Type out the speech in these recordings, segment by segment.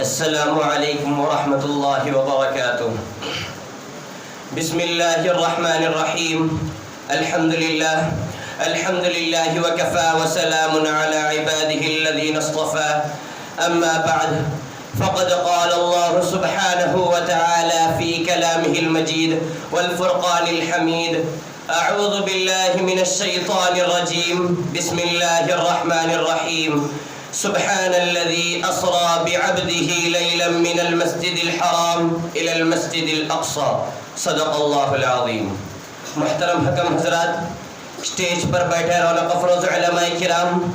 السلام علیکم ورحمۃ اللہ وبرکاتہ۔ بسم اللہ الرحمن الرحیم۔ الحمد للہ وکفى وسلام علی عباده الذین اصطفى، اما بعد فقد قال الله سبحانه وتعالى في كلامه المجيد والفرقان الحميد: اعوذ باللہ من الشیطان الرجیم، بسم اللہ الرحمن الرحیم۔ سبحان الذي أسرى بعبده ليلا من المسجد الحرام إلى المسجد الأقصى، صدق الله العظیم۔ محترم حکم حضرات، اسٹیج پر بیٹھے رونق افروز علماء کرام،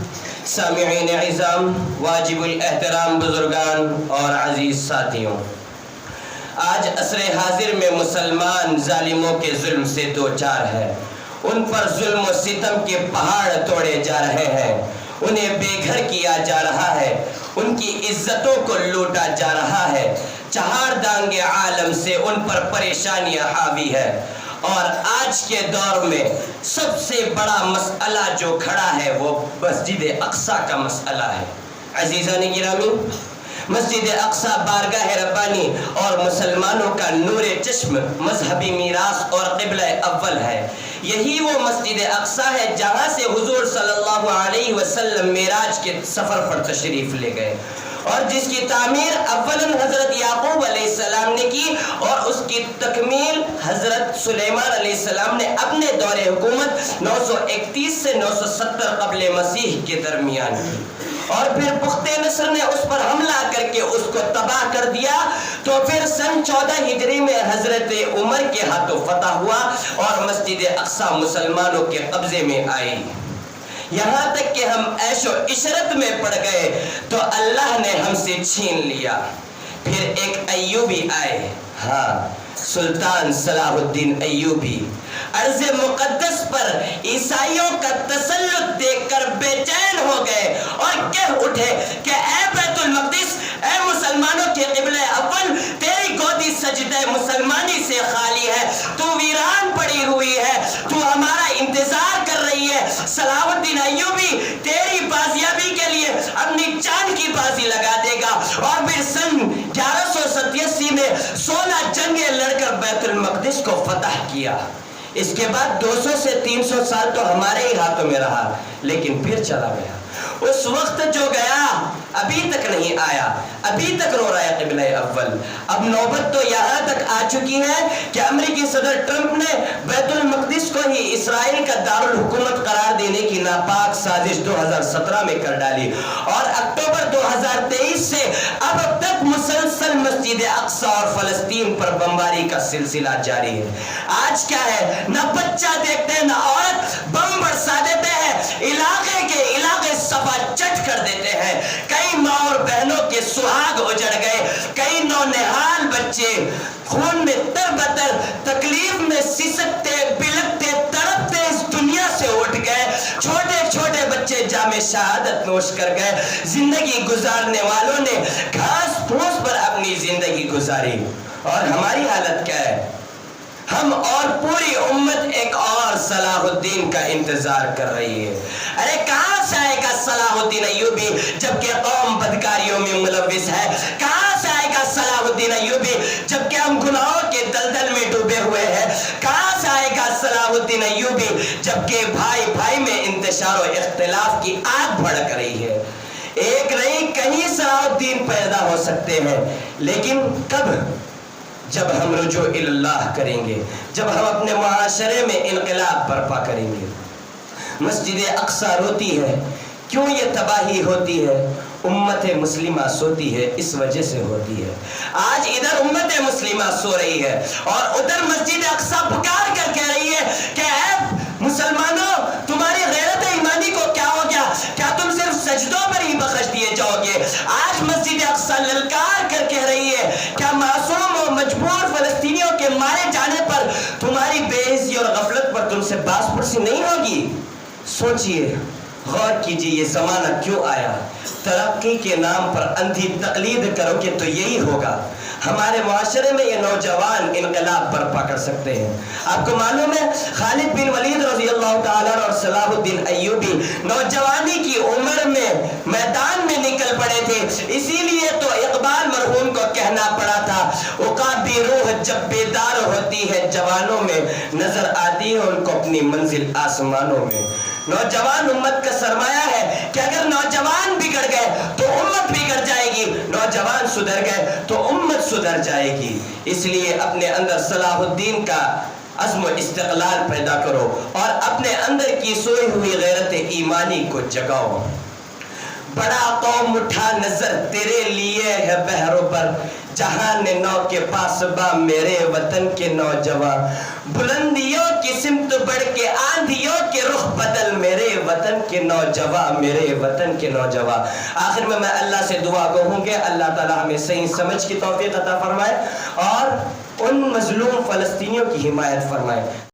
سامعین عظام، واجب الاحترام بزرگان اور عزیز ساتھیوں، آج عصر حاضر میں مسلمان ظالموں کے ظلم سے دوچار ہے۔ ان پر ظلم و ستم کے پہاڑ توڑے جا رہے ہیں، انہیں بے گھر کیا جا رہا ہے، ان کی عزتوں کو لوٹا جا رہا ہے، چہار دانگ عالم سے ان پر پریشانیاں حاوی ہے۔ اور آج کے دور میں سب سے بڑا مسئلہ جو کھڑا ہے وہ مسجد اقصیٰ کا مسئلہ ہے۔ عزیزان گرامی، مسجد اقصیٰ بارگاہ ربانی اور مسلمانوں کا نور چشم، مذہبی میراث اور قبلہ اول ہے۔ یہی وہ مسجد اقصیٰ ہے جہاں سے حضور صلی اللہ علیہ وسلم معراج کے سفر پر تشریف لے گئے، اور جس کی تعمیر اولاً حضرت یعقوب علیہ السلام نے کی اور اس کی تکمیل حضرت سلیمان علیہ السلام نے اپنے دور حکومت 931 سے 970 قبل مسیح کے درمیان کی، اور پھر بخت نصر نے اس پر حملہ کر کے اس کو تباہ کر دیا۔ تو پھر سن 14 ہجری میں حضرت عمر کے ہاتھوں فتح ہوا اور مسجد اقصیٰ مسلمانوں کے قبضے میں آئی، یہاں تک کہ ہم عیش و عشرت میں پڑ گئے تو اللہ نے ہم سے چھین لیا۔ پھر ایک ایوبی آئے، ہاں، سلطان صلاح الدین ایوبی، ارض مقدس پر عیسائیوں کا تسلط دیکھ کر بے چین ہو گئے اور کہہ اٹھے کہ اے بیت المقدس، اے مسلمانوں کے قبلہ اول، تیری گودی سجدہ مسلمانی سے خالی ہے، تو ویران پڑی ہوئی ہے، تو ہمارا انتظار کر رہی ہے۔ صلاح الدین ایوبی تیری بازیابی کے لیے اپنی جان کی بازی لگا دے گا۔ اور پھر سن 1187 میں 16 جنگیں لڑ کر بیت المقدس کو فتح کیا۔ اس کے بعد 200 سے 300 سال تو ہمارے ہی ہاتھوں میں رہا، لیکن پھر چلا گیا۔ اس وقت جو گیا ابھی تک نہیں آیا، ابھی تک رو رہا ہے قبلہ اول۔ اب نوبت تو یہاں تک آ چکی ہے کہ امریکی صدر ٹرمپ نے بیت المقدس کو ہی اسرائیل کا دارالحکومت قرار دینے کی ناپاک سازش 2017 میں کر ڈالی، اور اکتوبر 2023 سے اب تک مسلسل مسجد اقصیٰ اور فلسطین پر بمباری کا سلسلہ جاری ہے۔ آج کیا ہے، نہ بچہ دیکھتے ہیں نہ عورت، بم برسا دیتے ہیں، علاقے صفا چٹ کر دیتے ہیں۔ کئی ماں اور بہنوں کے سہاگ اجڑ گئے، کئی نونہال بچے خون میں تربتر، تکلیف میں سسکتے، بلکتے، تڑپتے اس دنیا سے اٹھ گئے۔ چھوٹے چھوٹے بچے جام شہادت نوش کر گئے۔ زندگی گزارنے والوں نے گھاس پھوس پر اپنی زندگی گزاری، اور ہماری حالت کیا ہے؟ ہم اور پوری امت ایک اور صلاح الدین کا انتظار کر رہی ہے۔ ارے کہاں سے آئے گا صلاح الدین ایوبی جبکہ قوم بدکاریوں میں ملوث ہے؟ کہاں سے آئے گا صلاح الدین ایوبی جبکہ ہم گناہوں کے دلدل میں ڈوبے ہوئے ہیں؟ کہاں سے آئے گا صلاح الدین ایوبی جبکہ بھائی بھائی میں انتشار و اختلاف کی آگ بھڑک رہی ہے؟ ایک نہیں کہیں صلاح الدین پیدا ہو سکتے ہیں، لیکن کب؟ جب ہم رجوع اللہ کریں گے، جب ہم اپنے معاشرے میں انقلاب برپا کریں گے۔ مسجد اقصیٰ روتی ہے، کیوں یہ تباہی ہوتی ہے؟ امت مسلمہ سوتی ہے، اس وجہ سے ہوتی ہے۔ آج ادھر امت مسلمہ سو رہی ہے اور ادھر مسجد اقصیٰ پکار کر کہہ رہی ہے کہ اے مسلمانوں، تمہاری غیرت ایمانی کو کیا ہو گیا؟ کیا تم صرف سجدوں پر ہی بخش دیے جاؤ گے؟ آج مسجد اقصیٰ للکار کر کہہ رہی ہے، کیا معصوم و مجبور فلسطینیوں کے مارے جانے پر تمہاری بے عزتی اور غفلت پر تم سے باس پرسی نہیں ہوگی؟ سوچئے، غور کیجئے، یہ زمانہ کیوں آیا؟ ترقی کے نام پر اندھی تقلید کرو گے تو یہی ہوگا۔ ہمارے معاشرے میں یہ نوجوان انقلاب برپا کر سکتے ہیں۔ آپ کو معلوم ہے خالد بن ولید رضی اللہ تعالیٰ اور صلاح الدین ایوبی نوجوانی کی عمر میں میدان میں نکل پڑے تھے، اسی لیے تو اقبال بنا پڑا تھا. عقابی روح جب بیدار ہوتی ہے جوانوں میں, نظر آتی ہے ان کو اپنی منزل آسمانوں میں. نوجوان امت کا سرمایہ ہے کہ اگر نوجوان بگڑ گئے تو امت بگڑ جائے گی, نوجوان سدھر گئے تو امت سدھر جائے گی. اس لیے اپنے اندر صلاح الدین کا عزم و استقلال پیدا کرو اور اپنے اندر کی سوئی ہوئی غیرت ایمانی کو جگاؤ. بڑا قوم اٹھا نظر تیرے لیے ہے بحر پر, جہان نو کے پاس با میرے وطن کے نوجوان. بلندیوں کی سمت بڑھ کے آندھیوں کے رخ بدل میرے وطن کے نوجوان, میرے وطن کے نوجوان. آخر میں اللہ سے دعا کہوں گے اللہ تعالیٰ ہمیں صحیح سمجھ کی توفیق عطا فرمائے اور ان مظلوم فلسطینیوں کی حمایت فرمائے.